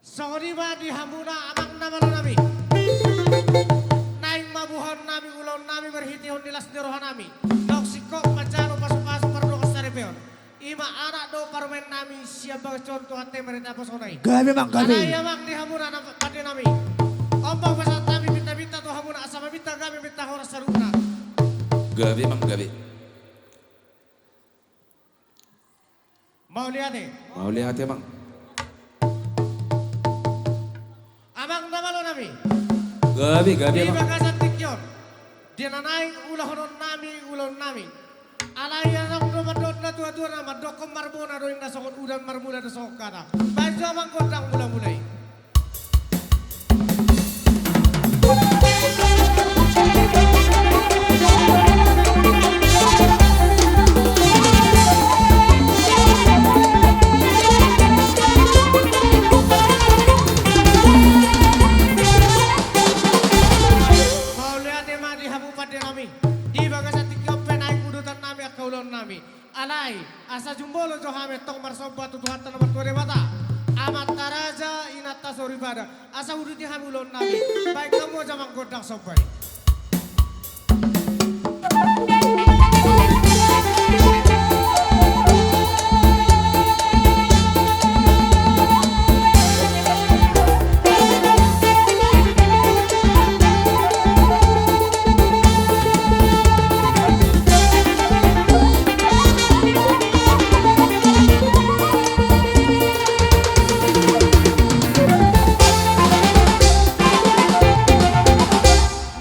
Songodiba di hamuna amang nama nami. Naing mabuhan nami ulon nami berhitihon dilas dirohan nami. Dok sikok pajaro pasuk-pasuk pardo kasarepeon. Ima anak do parmen nami siapa contoh hati mereka posonai. Gabi mak gabi. Anaya mak di hamuna pati nami. Ompong pasal nami minta-minta to hamuna asama minta kami minta horas saruna. Gabi mang gabi. Mau lihat deh. Mau lihat ya mang. Amang nama lo nami. Gabi Di mang. bagasan tikyon. Dia nanaing ulon nami. Alaya sang do madot na tua-tua nama dokom marbona do inda sokot udan marmula do sokot kana. Baju amang kodang mula-mulai. Mau lihat emang di Kabupaten nami. Di bagasan tikyon penai kudutan nami akaulon nami. Alai asa jumbolo johame tong marsoba tutuhatan nomor 2 debata. Amat taraja inata soribada. Asa uduti hamulon nami. Baik kamu jamang godang sobai.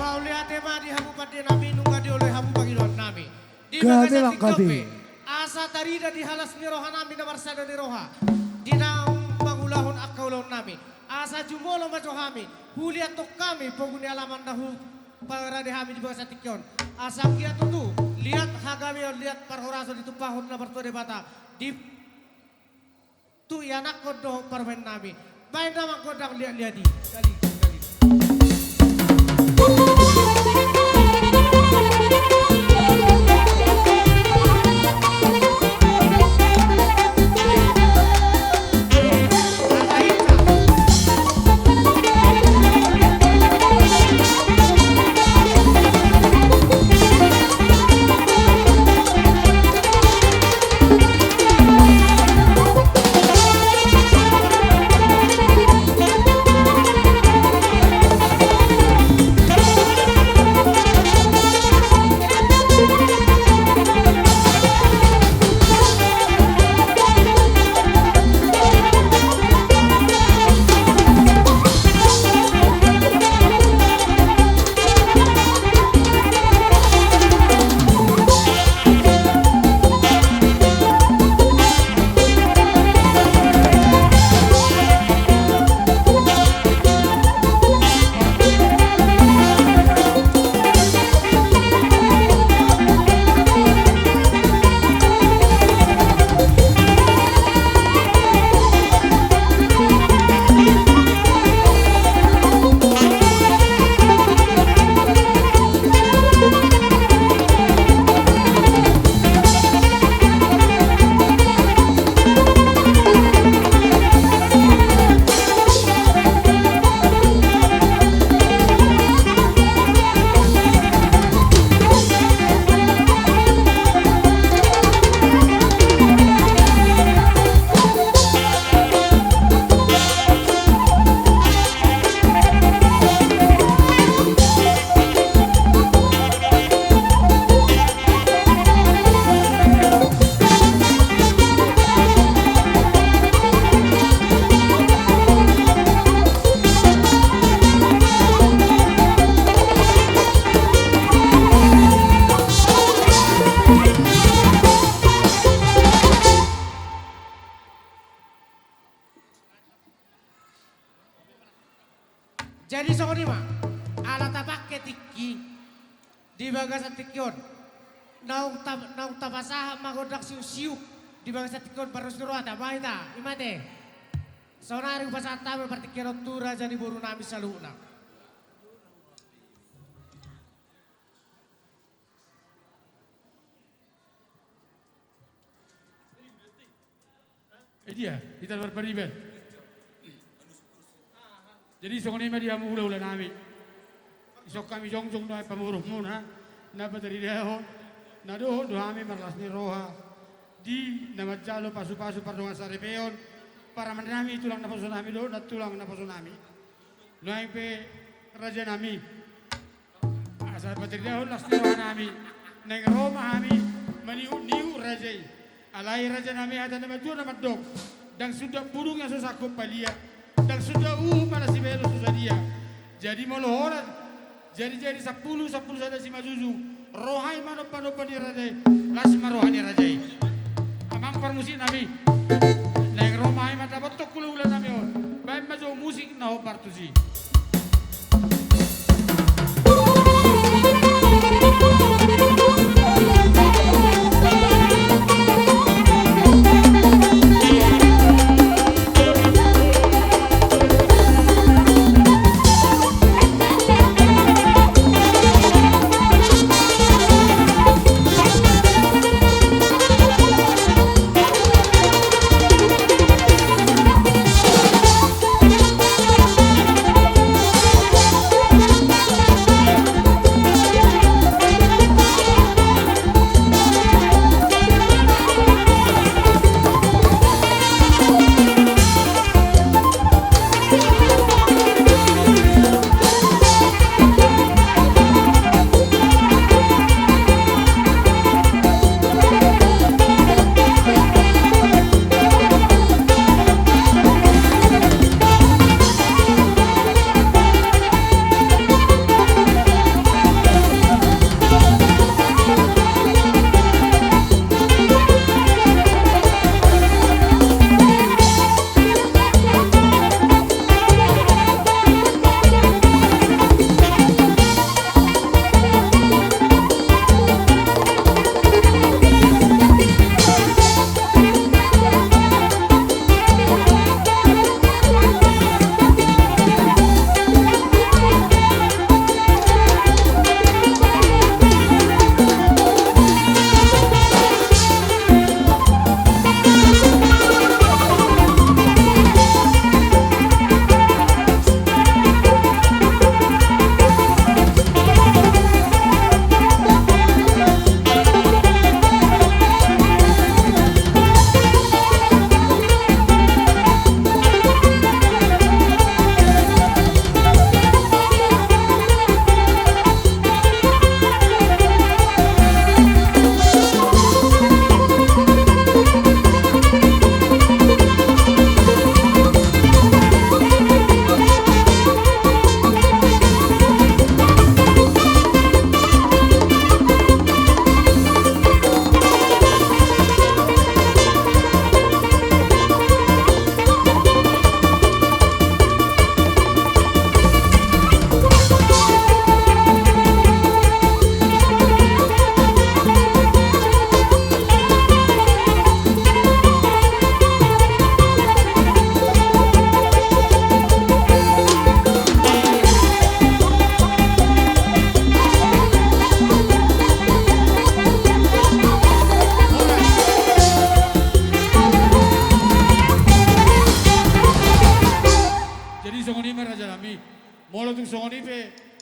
Mau lihat emang di Kabupaten nami nunggah dioleh hamu pagilon nami. Di Gabi, bagasan Mak, gabi. tikyope. Asa tarida di halas ni roha nami na marsada ni roha. Di naong pangulahon akaulon nami. Asa jumolo majohami. Huli atok kami poguni alaman dahu para hami di bagasan tikyon. Asa kia tutu. Lihat hagami lihat parhoraso di tupahon na bertuah debata. Di tu yanak kodoh parmen nami. Main nama kodang lihat-lihat di. Kali. Jadi sokoni mah alat pakai tiki di bagasan tikyon. Naung tapasah magodak siu-siu di bagasan tikyon baru suruh ada baita imate. Sonari pasata berpartikiran tura jadi buru nami saluna. Dia, kita berperiben. Jadi sokoni ma dia mula nami. Isok kami jongjong na pamuruh muna na bateri deho na do kami marlas ni roha di nama jalo pasu-pasu pardongan sarepeon para manami tulang na pasu nami do na tulang na pasu nami. Noai pe raja nami. Asal bateri deho las ni roha nami. Neng Roma kami niu rajai. Alai raja nami ada nama jua nama dok. Dan sudah burung yang susah kumpalia. Dan sudah pada si belo susah dia. Jadi molohoran. Jadi 10 saja si majuju. Rohai mano pano pani rajai. Las marohani rajai. Amang permusik nami. Neng Roma mata betok kulu ulah nami on. Baik maju musik na ho partusi.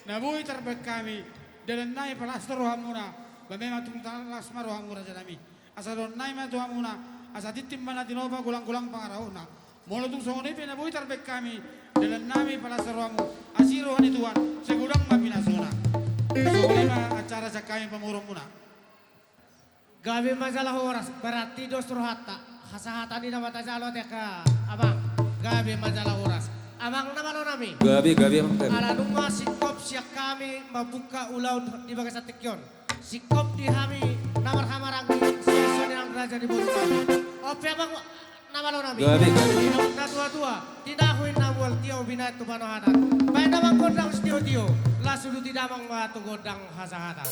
Nabui terbaik kami dalam nai palastor rohamuna bagaimana tung talas marohamuna janami asal nai ma tuhamuna asal titim mana tinoba gulang-gulang pangarahuna molo tung songoni pe nabui terbaik kami dalam nami palastor rohamu asiro hani Tuhan segudang mapinasuna songoni ma acara sakami pamurumuna gabi masalah horas berarti dos rohata hasahata di nama tajalo teka abang gabi masalah horas amang nama lo nami Gabi emang gabi. ala numa sikop siak kami membuka ulau di bagai satikyon sikop di kami namar hamarang sesuai yang raja di bulu kami ope abang nama lo nami Gabi. na tua tidak huin namual tio binat tu panohatan baik namang godang tio lasulu tidak mang matu godang hasahatan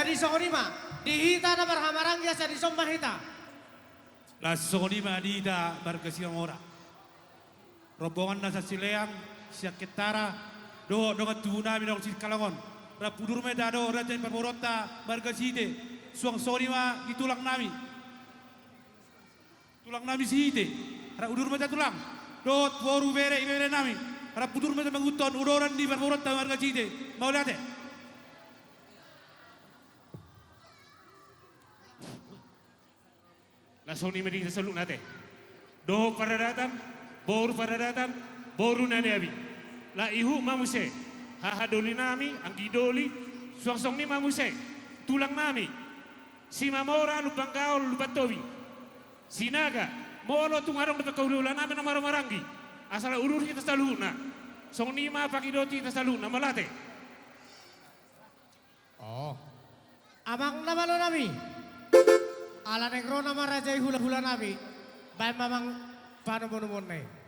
jadi songonima dihita na berhamarang ya di sombah hita la songonima dita barkasiang ora rombongan nasa sileang siak ketara Do tubuh namin dong si kalangon. Rapudur me dado raja paborota marga site. Suang sori ma gitulang nami. Tulang nami site. Udur me tulang. Do boru bere ibere nami. Rapudur me manguton udoran di paborota marga site. Mau lihat Langsung ni mending seseluk nate. Doh pada datang, boru nane abi. La ihu mamuse, haha doli nami, anggi doli, suang ni mamuse, tulang nami. Si mamora lupang kaol lupatobi. Sinaga, molo tungarong dapat kaudulan nami na marangi. Asal urur kita saluna. Song ni ma pakidoti kita saluna malate. Oh. Amang naman nami. Ala negro nama raja hula-hula nami. Baik mamang paano mo na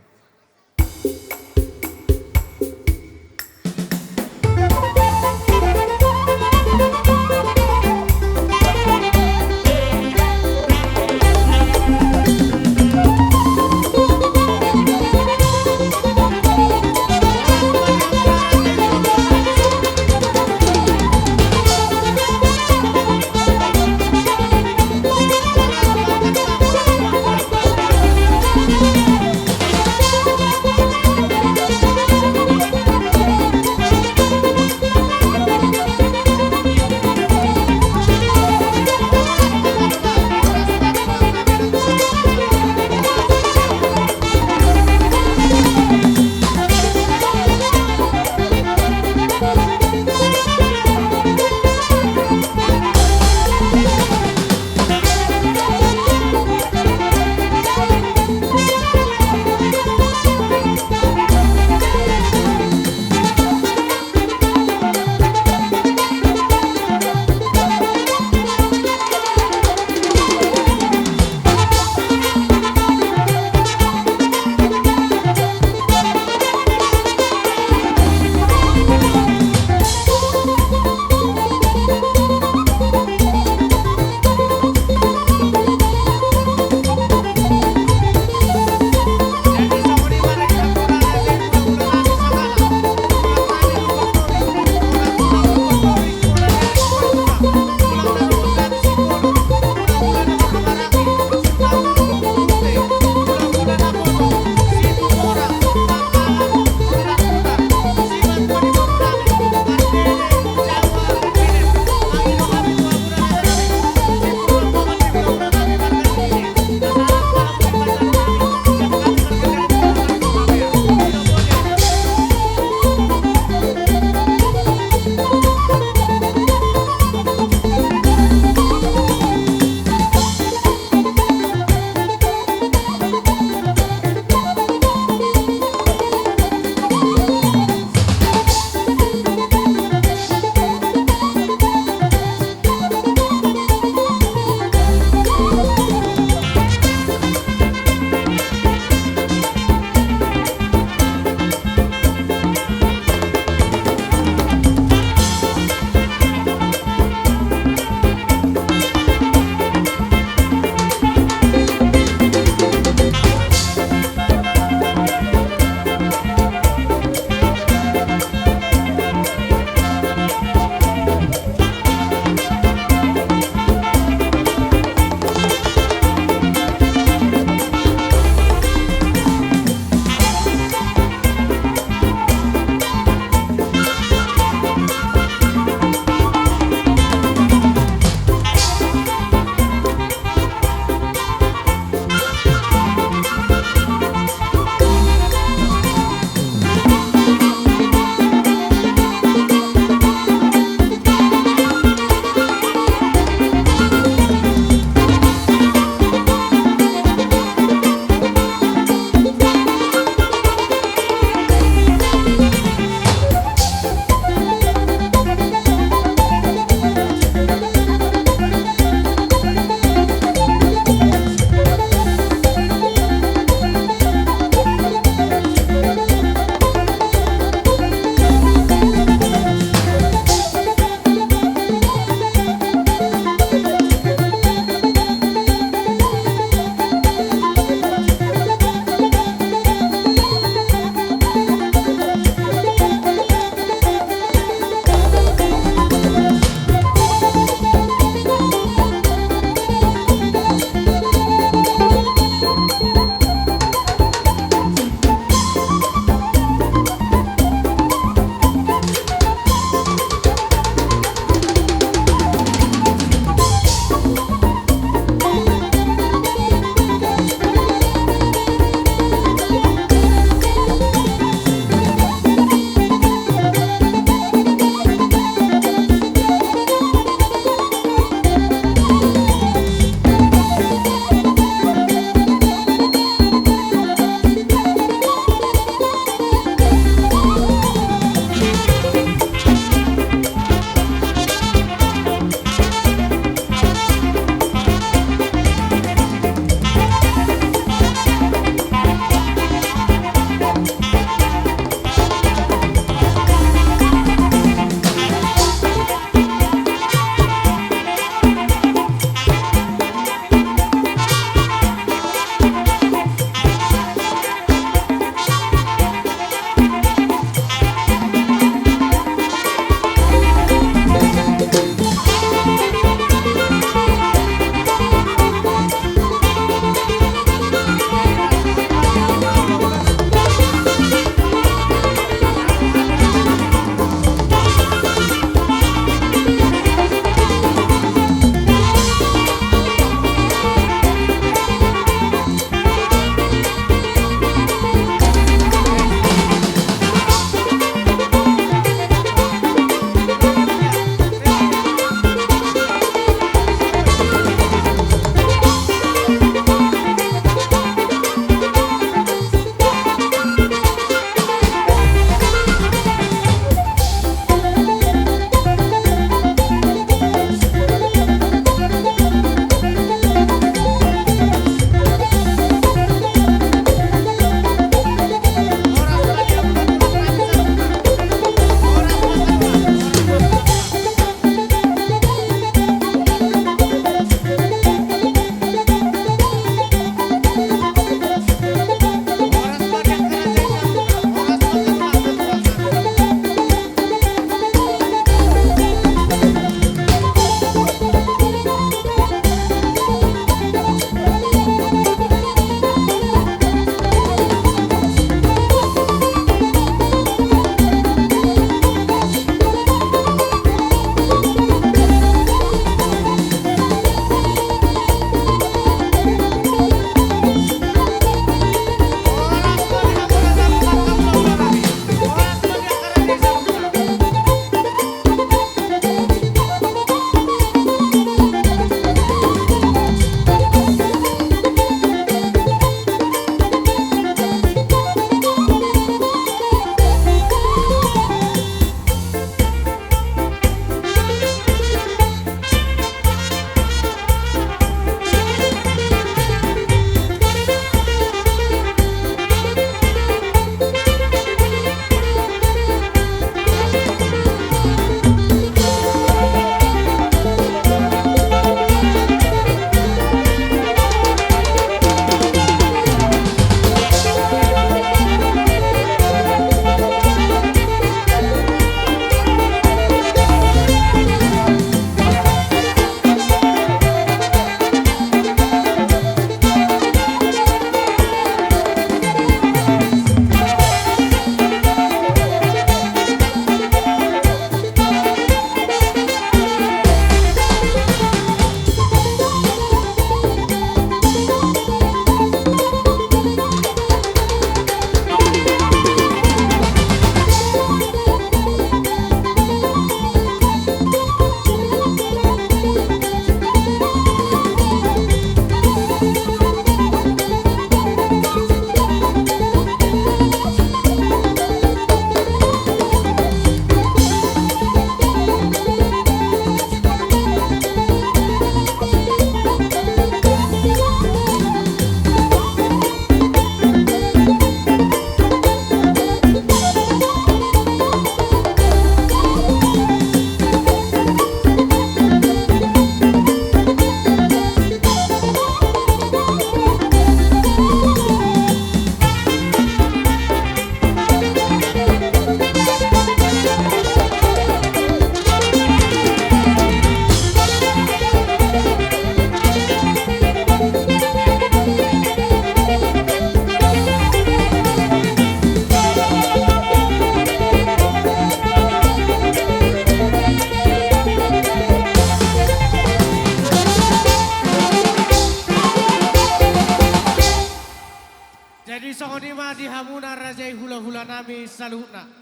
Pokoknya mah dihamuna rajai hula-hula nami saluhna.